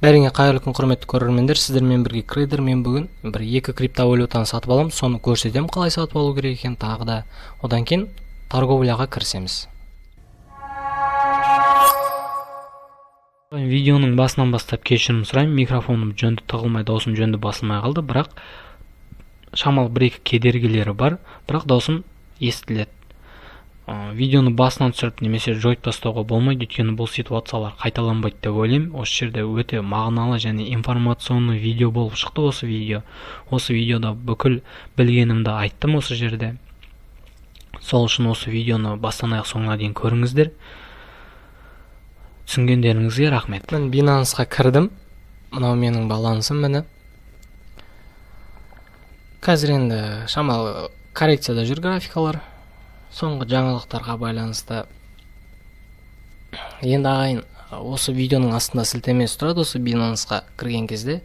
Бәріңе қайырлы күн, құрметті көрермендер. Сіздермен бірге Крейдер. Мен бүгін бір екі криптовалютаны сатып аламын. Соны көрсетемін қалай сатып алу керек екен тағы да. Одан кейін торговляға кірісеміз. Видеоның басынан бастап кешірім сұраймын. Микрофоным жөнді тығылмай, даусым жөнді басылмай қалды, бірақ шамалы бір-екі кедергілері бар, бірақ даусым естіледі. Видеоны басынан түсіріп немесе жойып тастауға болмайды, өйткені бұл ситуациялар қайталанбайды деп ойлаймын. Осы жерде өте мағыналы және информационный видео болып шықты осы видео. Осы видеода бүкіл білгенімді айттым осы жерде. Сол үшін осы видеоны бастан аяқ соңына дейін көріңіздер. Түсінгендеріңізге рахмет. Мен Binance'ға кірдім. Мынау менің балансым міне. Қазір енді шамалы коррекцияда жүр графикалар. Соңғы жаңалықтарға байланысты. Енді ағайын, осы видеоның астында сілтемесі тұрады. Осы Binance'ға кірген кезде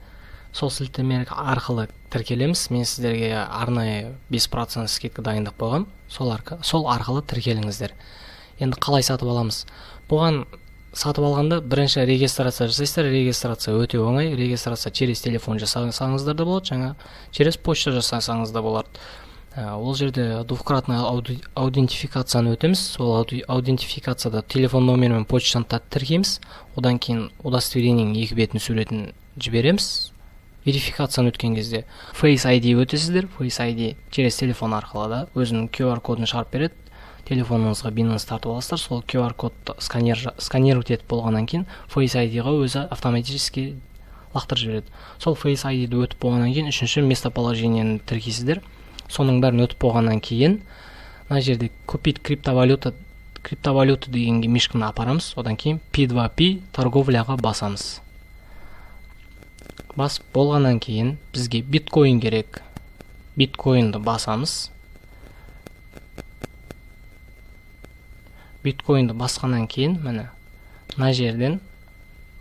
сол сілтеме арқылы тіркелеміз. Мен сіздерге арнайы 5% скидка дайындап қойғам. Сол арқылы тіркеліңіздер. Енді қалай сатып аламыз? Бұған сатып алғанда бірінші регистрация жасайсыздар. Регистрация өте оңай. Регистрация через телефон жасаңыздар да болады, жаңа через почта жасасаңыз да болады. Ол жерде двухкратный аутентификацияны өтеміз. Ол аутентификацияда телефон номері мен почтаны тіркейміз. Одан кейін удостоверениенің екі бетін суретін жібереміз. Верификацияны өткен кезде Face ID өтесіздер. Face ID через телефон арқылы да өзінің QR кодын шығарып береді. Телефоныңызға Binance тартып аласыздар. Сол QR кодты сканировать етіп болғаннан кейін Face ID-ға өзі автоматически лақтырып жібереді. Сол Face ID-ді өтіп болғаннан кейін үшінші местоположениені тіркейсіздер. Соның бәрін өтіп болғаннан кейін мына жерде купить криптовалюта дегенге мишканы апарамыз. Одан кейін P2P торговляға басамыз. Басып болғаннан кейін бізге биткоин керек. Биткоинді басамыз. Биткоинді басқаннан кейін мына жерден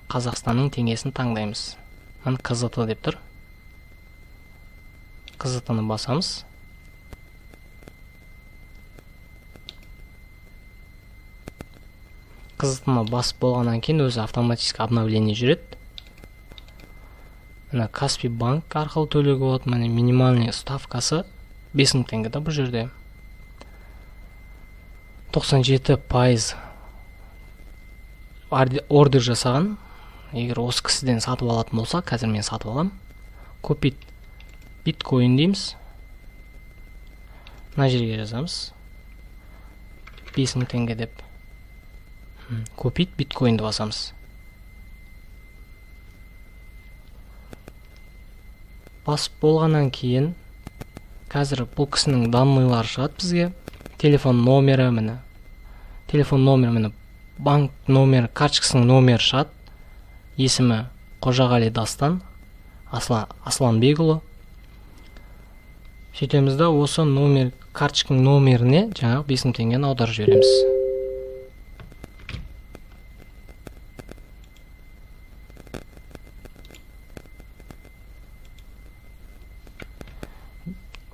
Қазақстанның теңгесін таңдаймыз. Мына КЗТ деп тұр. КЗТ-ны басамыз. КЗТ-ны басып болғаннан кейін өзі автоматически обновление жүреді. Мына Каспий банк арқылы төлеуге болады. Міне минимальный ставкасы 5000 теңге да бұл жерде. 97% ордер жасаған. Егер осы кісіден сатып алатын болса, қазір мен сатып алам. Купить биткоин дейміз. Мына жерге жазамыз. 5000 теңге деп. Купить биткоинді басамыз. Басып болғаннан кейін қазір бұл кісінің данныйлары шығады бізге. Телефон номері міне. Телефон номері міне. Банк номері, карточкасының номері шығады. Есімі Қожағали Дастан, Асланбекұлы. Сөйтеміз да осы номер, карточканың номеріне жаңағы 5000 теңгені аударып жібереміз.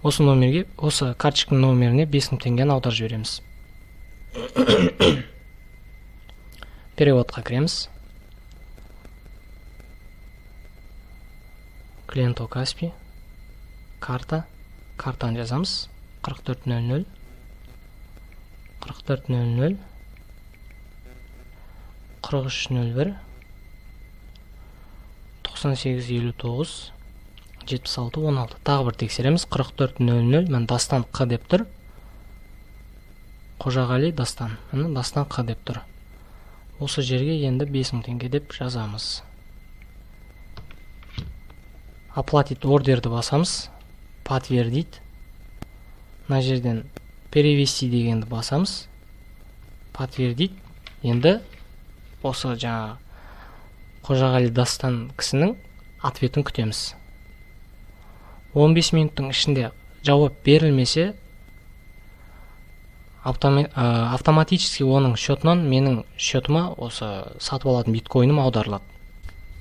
Осы номерге, осы карточканың номеріне 5000 теңгені аударып жібереміз. Переводқа кіреміз. Клиенту Каспий. Картаны жазамыз. 4400 4301 9859 7616. Тағы бір тексереміз. 4400 мен Дастан Қ деп тұр. Қожағали Дастан. Міне Дастан Қ деп тұр. Осы жерге енді 5000 теңге деп жазамыз. Оплатить ордерді басамыз. Подтвердить. Мына жерден перевести дегенді басамыз. Подтвердить. Енді осы жаңа Қожағали Дастан кісінің ответін күтеміз. 15 минуттың ішінде жауап берілмесе, автоматически оның счетынан менің счетыма осы сатып алатын биткоиным аударылады.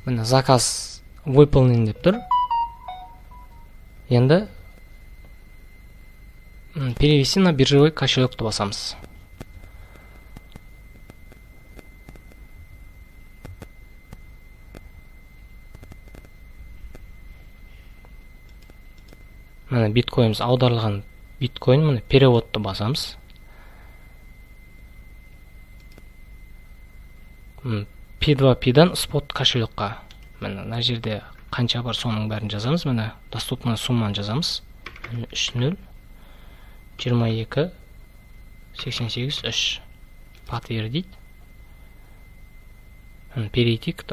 Міне заказ выполнен деп тұр. Енді перевести на биржевой кошелек басамыз. мына биткоиніміз аударылған биткоин, мына переводты басамыз. P2P'дан спот кошелекқа. Мына жерде қанша бар соның бәрін жазамыз. Мына доступный сумманы жазамыз. 30 22 88 3. Подтвердить. Перейти к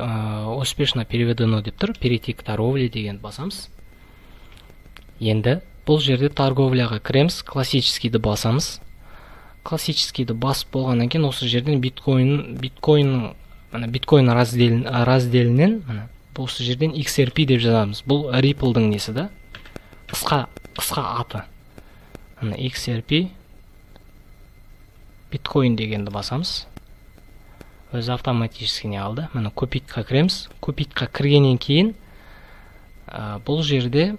успешно переведено деп тұр. Перейти к торговле дегенді басамыз. Енді бұл жерде торговляға кіреміз. Классическийді басамыз. Классическийді басып болғаннан кейін осы жерден биткоин разделінен осы жерден XRP деп жазамыз. Бұл Ripple'дың несі да? Қысқа аты. XRP биткоин дегенді басамыз. Өзі автоматически не алды. Мына купитқа кіреміз. Купитқа кіргеннен кейін бұл жерде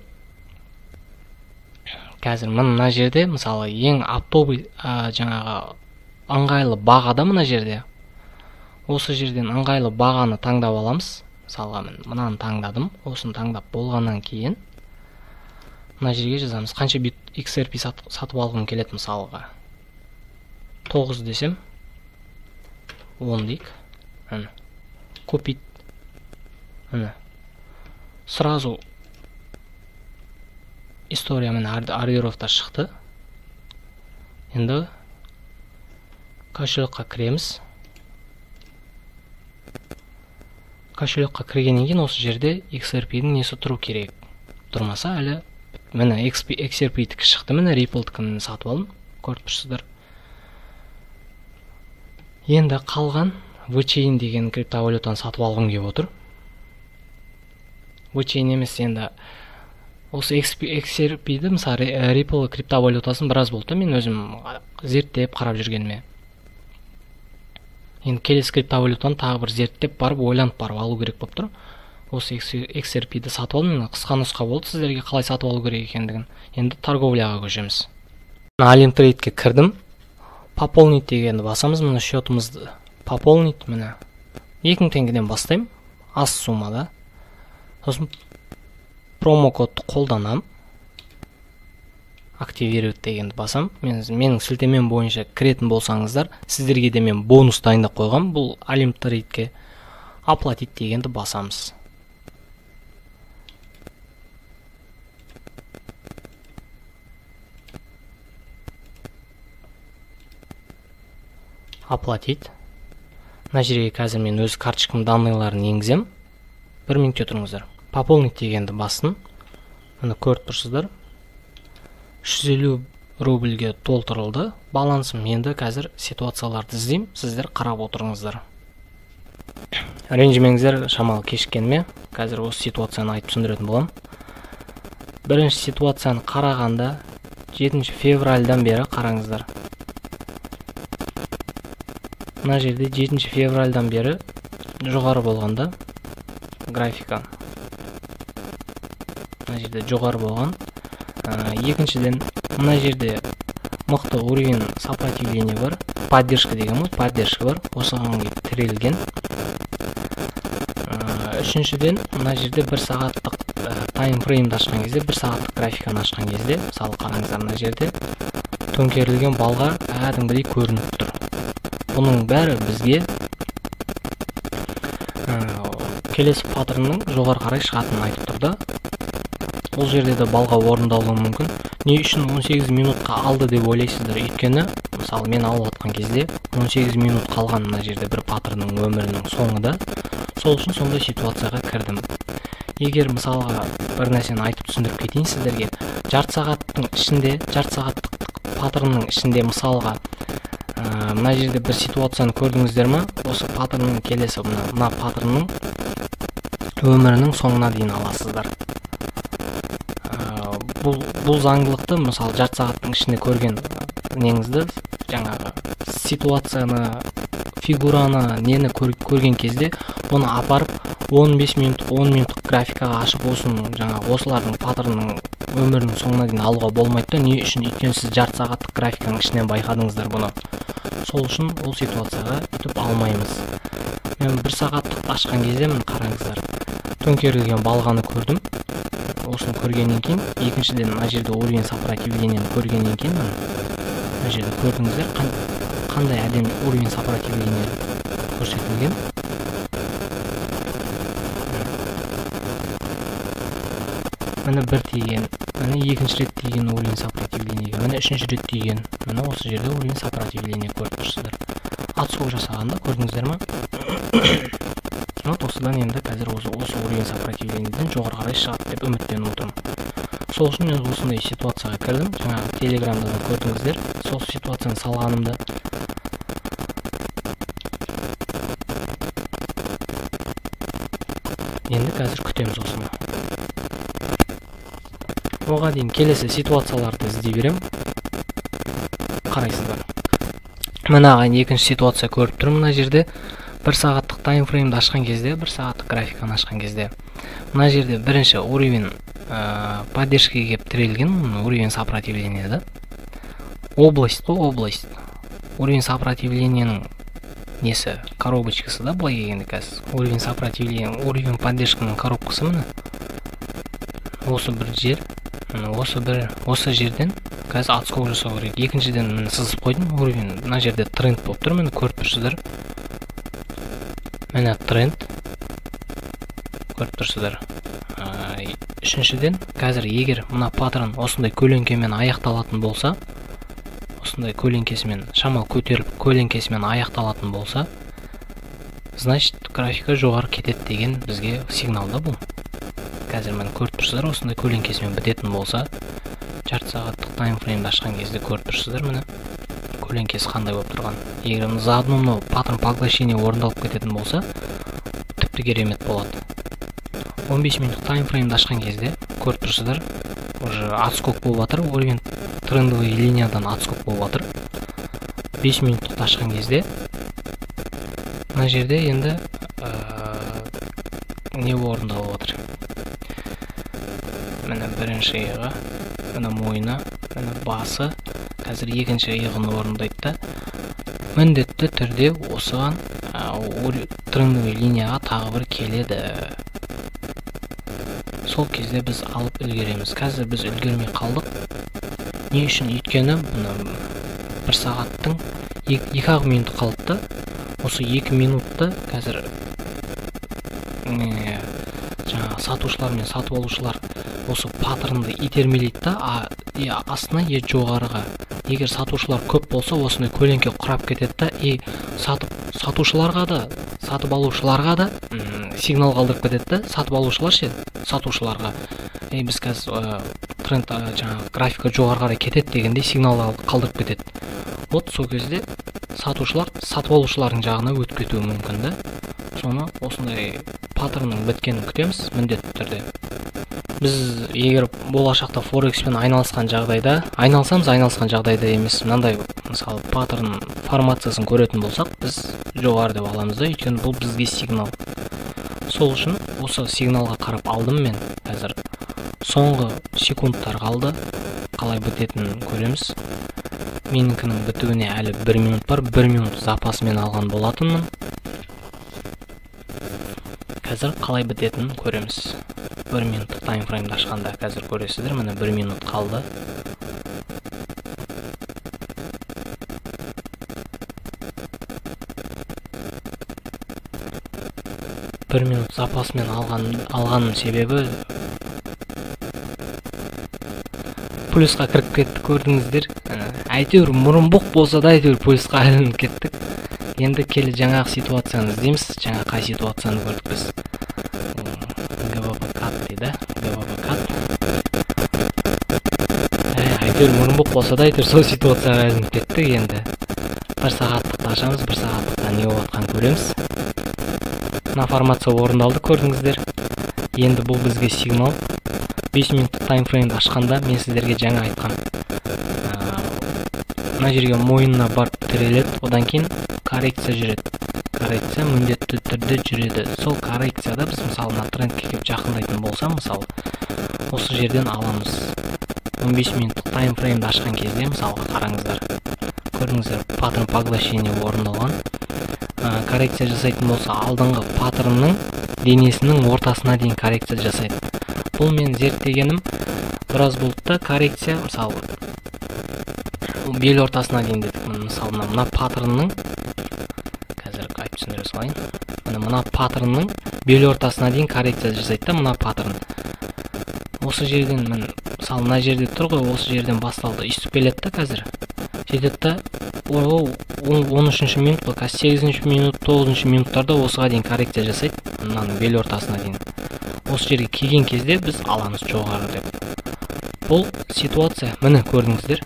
қазір мына жерде мысалы ең жаңағы ыңғайлы бағада мына жерде. Осы жерден ыңғайлы бағаны таңдап аламыз. Мысалға мен мынаны таңдадым. Осыны таңдап болғаннан кейін мына жерге жазамыз. Қанша XRP сатып алғым келеді мысалға. 9 десем 10 дейік. Купить. Сразу история мен ордеровтар шықты. Енді кошелекқа кіреміз. Кошелекқа кіргеннен кейін осы жерде XRP-дің несі тұру керек. Тұрмаса әлі міне XRP-дікі шықты. Міне Ripple-дікін сатып алдым. Көріп тұрсыздар. Енді қалған VeChain деген криптовалютаны сатып алғым келіп отыр. VeChain емес, енді осы XRP-ді мысалы Ripple криптовалютасын біраз болды. Мен өзім зерттеп қарап жүргеніме. Енді келесі криптовалютаны тағы бір зерттеп барып, ойланып барып алу керек болып тұр. Осы XRP-ді сатып алдым. Қысқа нұсқа болды сіздерге қалай сатып алу керек екендігін. Енді торговляға көшеміз. Alimtrade'ге кірдім. Пополнить дегенді басамыз. Мына счетымызды пополнить, міне 2000 теңгеден бастаймын. Аз суммада. Сосын промокодты қолданам. Активировать дегенді басам. Менің сілтемем бойынша кіретін болсаңыздар, сіздерге де мен бонус дайындап қойғам. Бұл Alimtrade'ге оплатить дегенді басамыз. Оплатить. Мына жерге қазір мен өз карточкам данныйларын енгізем. 1 минутте тұрыңыздар. Пополнить дегенді басын. Мына көріп тұрсыздар. 350 рубльге толтырылды. Балансым. Енді қазір ситуацияларды іздейм. Сіздер қарап отырыңыздар. Ренжімеңіздер шамалы кешіккеніме. Қазір осы ситуацияны айтып түсіндіретін болам. Бірінші ситуацияны қарағанда 7 февральдан бері қараңыздар. Мына жерде 7 февральдан бері жоғары болғанда графика. Мына жерде жоғары болған. Екіншіден мына жерде мықты уровень сопротивления бар. Поддержка деген поддержка бар. Осыған тірелген. Үшіншіден мына жерде 1 сағаттық таймфреймді ашқан кезде, 1 сағаттық графиканы ашқан кезде, мысалы қараңыздар, мына жерде төңкерілген балға кәдімгідей көрініп тұр. Бұның бәрі бізге келесі паттернның жоғары қарай шығатынын айтып тұрды. Бұл жерде де балға орындалуы мүмкін. Не үшін 18 минутқа алды деп ойлайсыздар? Өйткені, мысалы мен алып атқан кезде 18 минут қалған мына жерде бір паттернның өмірінің соңында. Сол үшін сондай ситуацияға кірдім. Егер мысалға бір нәрсені айтып түсіндіріп кетейін сіздерге, жарты сағаттың ішінде, жарты сағаттық паттернның ішінде мысалға мына жерде бір ситуацияны көрдіңіздер ма? Осы паттернның келесі мына паттернның өмірінің соңына дейін аласыздар. Бұл заңдылықты мысалы жарты сағаттың ішінде көрген неңізді, жаңағы ситуацияны, фигураны, нені көрген кезде оны апарып 15 минут, 10 минуттық графикаға ашып осылардың паттернның өмірінің соңына дейін алуға болмайды. Не үшін? Өйткені сіз жарты сағаттық графиканың ішінен байқадыңыздар бұны. Сол үшін ол ситуацияға өтіп алмаймыз. Мен 1 сағаттық ашқан кезде қараңыздар, төңкерілген балғаны көрдім. осыны көргеннен кейін, екіншіден мына жерде уровень сопротивлениені көргеннен кейін, мына жерде көрдіңіздер қандай әдемі уровень сопротивление көрсетілген. Міне бір тиген, міне екінші рет тиген уровень сопротивлениеге, міне үшінші рет тиген, міне осы жерде уровень сопротивление көріп тұрсыздар. Отскок жасағанда көрдіңіздер ма? Вот осыдан енді қазір осы уровень сопротивлениеден жоғары қарай шығады деп үміттеніп отырмын. Сол үшін мен осындай ситуацияға кірдім. Жаңағы телеграмда да көрдіңіздер. Сол ситуацияны салғанымды. Енді қазір күтеміз осыны. Оға дейін келесі ситуацияларды іздей берем. Қарайсыздар. Мына ағайын екінші ситуация көріп тұрмын мына жерде. 1 сағаттық таймфреймді ашқан кезде, 1 сағаттық графиканы ашқан кезде, мына жерде бірінші уровень поддержкаға кеп тірелген, уровень сопротивления да. Область. Уровень сопротивлениенің несі, коробочкасы да, былай келгенде қазір. Уровень сопротивления, уровень поддержканың коробкасы міне. Осы бір жер, осы жерден қазір отскок жасау керек. Екіншіден міне сызып қойдым, уровень мына жерде тренд болып тұр, міне көріп тұрсыздар. Міне тренд көріп тұрсыздар. Үшіншіден, қазір егер мына паттерн осындай көлеңкемен аяқталатын болса, осындай көлеңкесімен, шамал көтеріліп көлеңкесімен аяқталатын болса, значит, графика жоғары кетеді деген бізге сигналда бұл. Қазір мені көріп тұрсыздар, осындай көлеңкесімен бітетін болса, жарты сағаттық таймфреймді ашқан кезде көріп тұрсыздар, міне көлеңкесі қандай болып тұрған. Егер заодно паттерн поглощение орындалып кететін болса, тіпті керемет болады. 15 минуттық таймфреймді ашқан кезде көріп тұрсыздар, уже отскок болып жатыр, уровень трендовый линиядан отскок болып жатыр. 5 минуттық ашқан кезде мына жерде енді не орындалып жатыр. Міне бірінші иығы, міне мойны, міне басы, қазір екінші иығын орындайды да, міндетті түрде осыған трендовый линияға тағы бір келеді. Сол кезде біз алып үлгереміз. Қазір біз үлгермей қалдық. Не үшін? Өйткені 1 сағаттың 2 минут қалды. Осы 2 минутты қазір сатушылар мен сатып алушылар осы паттернды итермелейді да, астына жоғарыға. Егер сатушылар көп болса, осындай көлеңке құрап кетеді да, сатушыларға да, сатып алушыларға да сигнал қалдырып кетеді да, сатып алушылар ше, сатушыларға. Біз қазір тренд графика жоғары қарай кетеді дегенде сигнал қалдырып кетеді. Вот сол кезде сатушылар сатып алушылардың жағына өтіп кетуі мүмкін да. Соны осындай паттернның біткенін күтеміз міндетті түрде. Біз егер болашақта форекспен айналысқан жағдайда емес, мынандай мысалы паттерн формациясын көретін болсақ, біз жоғары деп аламыз да, өйткені бұл бізге сигнал. Сол үшін осы сигналға қарап алдым мен. Қазір соңғы секундтар қалды, қалай бітетінін көреміз. Менікінің бітуіне әлі 1 минут бар, 1 минут запасымен алған болатынмын. Қазір қалай бітетінін көреміз. 1 минуттық таймфреймді ашқанда қазір көресіздер, міне 1 минут қалды. бір минут запасымен алғаным себебі плюсқа кіріп кетті, көрдіңіздер. Әйтеуір мұрынбоқ болса да әйтеуір плюсқа ілініп кеттік. Енді келі жаңағы ситуацияны іздейміз. Жаңа қай ситуацияны көрдік біз? Әйтеуір мұрынбоқ болса да әйтеуір сол ситуацияға ілініп кеттік. Енді 1 сағаттықты ашамыз, 1 сағаттықта не болып жатқанын көреміз. Мына формация орындалды, көрдіңіздер. Енді бұл бізге сигнал. 5 минуттық таймфреймді ашқанда мен сіздерге жаңа айтқан. Мына жерге мойнына барып тіреледі, одан кейін коррекция жүреді. Коррекция міндетті түрде жүреді. Сол коррекцияда біз мысалы мына трендке келіп жақындайтын болса, мысалы осы жерден аламыз. 15 минуттық таймфреймді ашқан кезде мысалға қараңыздар. Көрдіңіздер, паттерн поглощение орындалған. Коррекция жасайтын болса, алдыңғы паттернның денесінің ортасына дейін коррекция жасайды. Бұл мен зерттегенім біраз болды да, коррекция, мысалы, бел ортасына дейін дедік. Мысалы, мына паттернның, қазір айтып түсіндіре салайын. Мына паттернның бел ортасына дейін коррекция жасайды да, мына паттерн. Осы жерден, мысалы, мына жерде тұр ғой, осы жерден басталды. Үстіп келеді да қазір. Жетеді да, 13-ші минут, бұл қазір 8-ші минут, 9-ші минуттарда осыға дейін коррекция жасайды, мынаның бел ортасына дейін. Осы жерге келген кезде біз аламыз жоғары деп. Бұл ситуация, міне көрдіңіздер,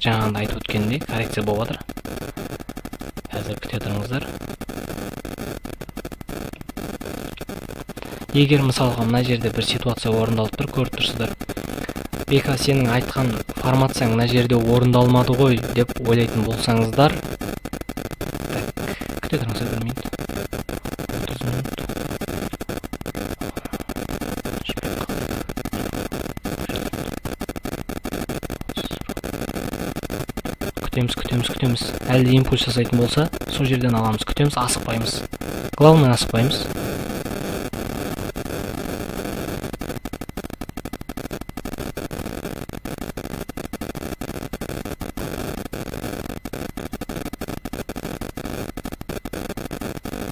жаңағында айтып өткендей коррекция болып жатыр. Қазір күте тұрыңыздар. Егер мысалға мына жерде бір ситуация орындалып тұр, көріп тұрсыздар. Бека, сенің айтқан формацияң мына жерде орындалмады ғой деп ойлайтын болсаңыздар, күте тұрыңыздар 1 минут. 30 минут. Күтеміз. Әлі импульс жасайтын болса, сол жерден аламыз. Күтеміз, асықпаймыз. Главное, асықпаймыз.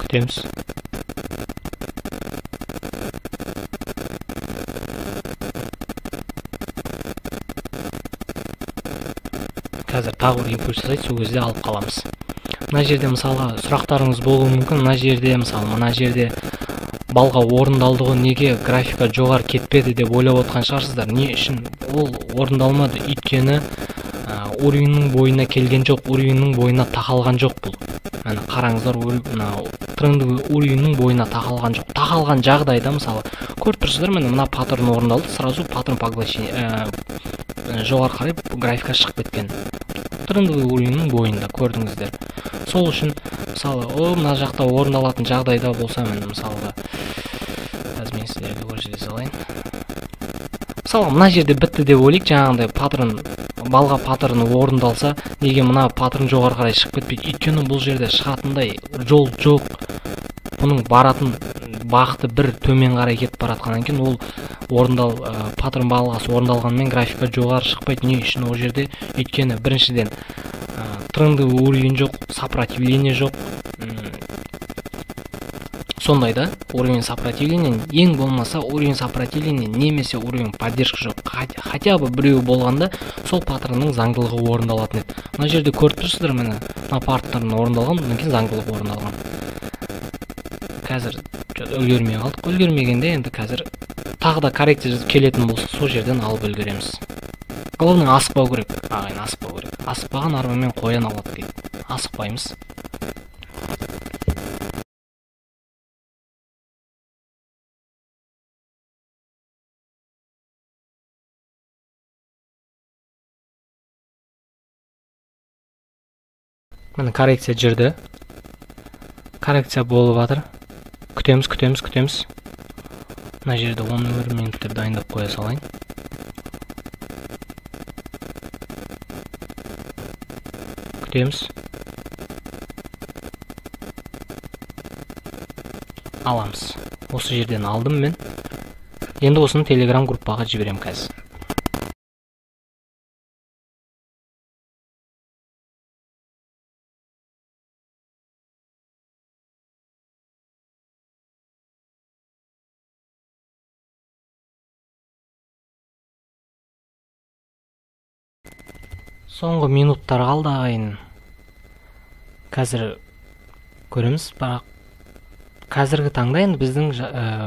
Күтеміз. Қазір тағы бір импульс жасайды, сол кезде алып қаламыз. Мына жерде мысалға сұрақтарыңыз болуы мүмкін. Мына жерде мысалы, мына жерде балға орындалды ғой, неге графика жоғары кетпеді деп ойлап отқан шығарсыздар. Не үшін ол орындалмады? Өйткені уровеньнің бойына келген жоқ, уровеньнің бойына тақалған жоқ бұл. Міне қараңыздар, трендовый уровеньнің бойына тақалған жоқ. Тақалған жағдайда мысалы көріп тұрсыздар, мына паттерн орындалды, сразу паттерн поглощение жоғары қарай графика шығып кеткен. Трендовый уровеньнің бойында көрдіңіздер. Сол үшін мысалы, мына жақта орындалатын жағдайда болса, мысалға қазір мен сіздерге көрсете салайын. Мысалы, мына жерде бітті деп ойлайық, жаңағындай паттерн, балға паттерн орындалса, неге мына паттерн жоғары қарай шығып кетпейді? Өйткені бұл жерде шығатындай жол жоқ. Бұның баратын бағыты бір төмен қарай кетіп баратқаннан кейін ол паттерн балғасы орындалғанмен графика жоғары шықпайды. Не үшін ол жерде? Өйткені біріншіден трендовый уровень жоқ, сопротивление жоқ. Сондай да, уровень сопротивления, ең болмаса уровень сопротивления немесе уровень поддержка жоқ. Хотя бы біреу болғанда сол паттернның заңдылығы орындалатын еді. Мына жерде көріп тұрсыздар, міне паттерн орындалған, одан кейін заңдылығы орындалған. Қазір үлгермей қалдық. Үлгермегенде енді қазір тағы да коррекция келетін болса, сол жерден алып үлгереміз. Главное, асықпау керек. Ағайын, асықпау керек. Асықпаған арбамен қоян алады дейді. Асықпаймыз. Міне коррекция жүрді. Коррекция болып жатыр. Күтеміз. Мына жерде 11 минуттар дайындап қоя салайын. Күтеміз. Аламыз. Осы жерден алдым мен. Енді осыны Telegram группаға жіберем қазір. Соңғы минуттар қалды ағайын. Қазір көреміз, бірақ қазіргі таңда енді біздің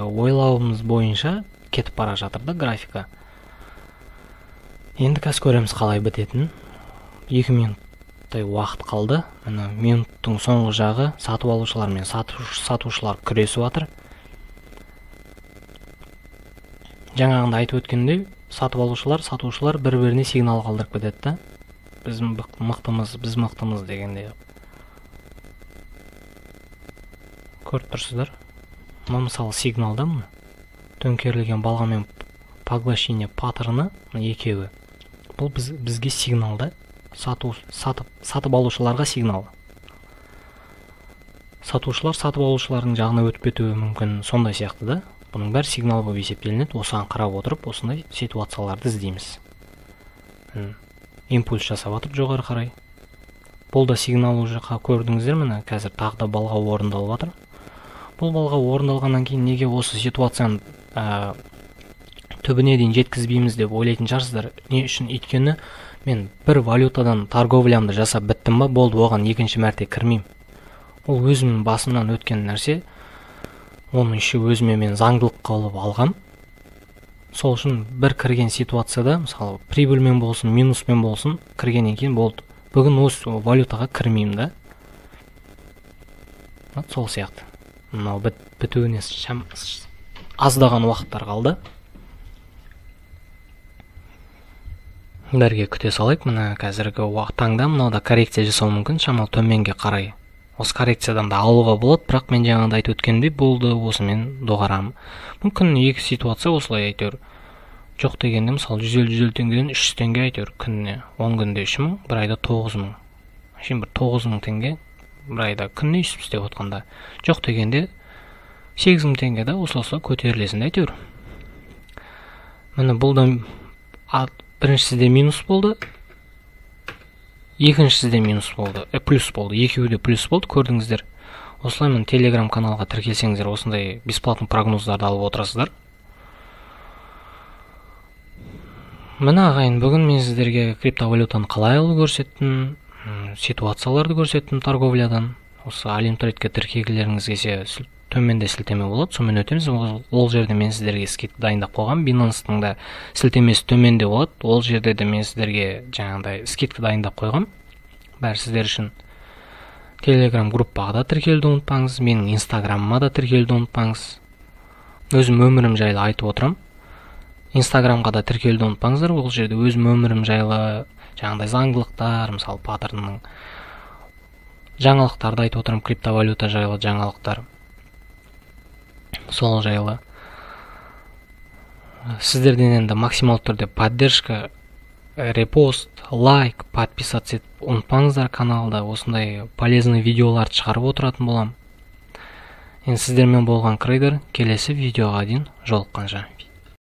ойлауымыз бойынша кетіп бара жатыр да графика. Енді қазір көреміз қалай бітетінін. 2 минуттай уақыт қалды. Мына минуттың соңғы жағы сатып алушылар мен сатушылар күресіп жатыр. Жаңағында айтып өткендей, сатып алушылар, сатушылар бір-біріне сигнал қалдырып кетеді да. Біз мықтымыз дегенде. Көріп тұрсыздар. Мына мысалы сигналда мұны. Төңкерілген балғамен поглощение паттерны екеуі. Бұл бізге сигналда. Сатып алушыларға сигнал. Сатушылар сатып алушылардың жағына өтіп кетуі мүмкін, сондай сияқты да. Бұның бәрі сигнал болып есептелінеді. Осыған қарап отырып, осындай ситуацияларды іздейміз. Импульс жасап жатыр жоғары қарай. Бұл да сигнал уже көрдіңіздер, міне қазір тағы да балға орындалып жатыр. Бұл балға орындалғаннан кейін неге осы ситуацияны түбіне дейін жеткізбейміз деп ойлайтын шығарсыздар. Не үшін? Өйткені мен бір валютадан торговлямды жасап біттім ба, болды, оған екінші мәрте кірмеймін. Ол өзімнің басымнан өткен нәрсе, оның іші өзіме мен заңдылық қылып алғам. Сол үшін бір кірген ситуацияда, мысалы, прибыльмен болсын, минуспен болсын, кіргеннен кейін болды. Бүгін осы валютаға кірмеймін да. Сол сияқты. Мынау бітуіне аздаған уақыттар қалды. Бәрге күте салайық. Мына қазіргі таңда мынау да коррекция жасау мүмкін, шамал төменге қарай. Осы коррекциядан да алуға болады, бірақ мен жаңағыда айтып өткендей болды, осы мен доғарам. Мүмкін екі ситуация осылай әйтеуір. Жоқ дегенде, мысалы, 150 теңгеден 300 теңге әйтеуір күніне, 10 күнде 3 мың, бір айда 9 мың. Şimdi бір 9 мың теңге, бір айда күніне үстіп істеп отқанда. Жоқ дегенде 8 мың теңге да осылай көтерілесін әйтеуір. Міне бұл да біріншісіде минус болды, екіншісіде минус болды, плюс болды, екеуі де плюс болды, көрдіңіздер. Осылай мен телеграм каналға тіркелсеңіздер, осындай бесплатный прогноздарды алып отырасыздар. Міне ағайын, бүгін мен сіздерге криптовалютаны қалай алу көрсеттім, ситуацияларды көрсеттім торговлядан. Осы Алимтрейдке тіркелгілеріңіз келсе, төменде сілтеме болады, сонымен өтеміз. Ол жерде мен сіздерге скидка дайындап қойғам. Binance'тың да сілтемесі төменде болады. Ол жерде де мен сіздерге жаңағыдай скидка дайындап қойғам. Бәрі сіздер үшін. Telegram группаға да тіркелуді ұмытпаңыз, менің Instagram'ыма да тіркелуді ұмытпаңыз. Өзім өмірім жайлы айтып отырам. Instagram'ға да тіркелуді ұмытпаңыздар. Ол жерде өзім өмірім жайлы жаңағыдай заңдылықтар, мысалы паттернның жаңалықтарды айтып отырам, криптовалюта жайлы жаңалықтар. Сол жайлы. Сіздерден енді максимал түрде поддержка, репост, лайк, подписаться етіп ұмытпаңыздар каналда. Осындай полезный видеоларды шығарып отыратын болам. Енді сіздермен болған Крейдер, келесі видеоға дейін жолыққанша.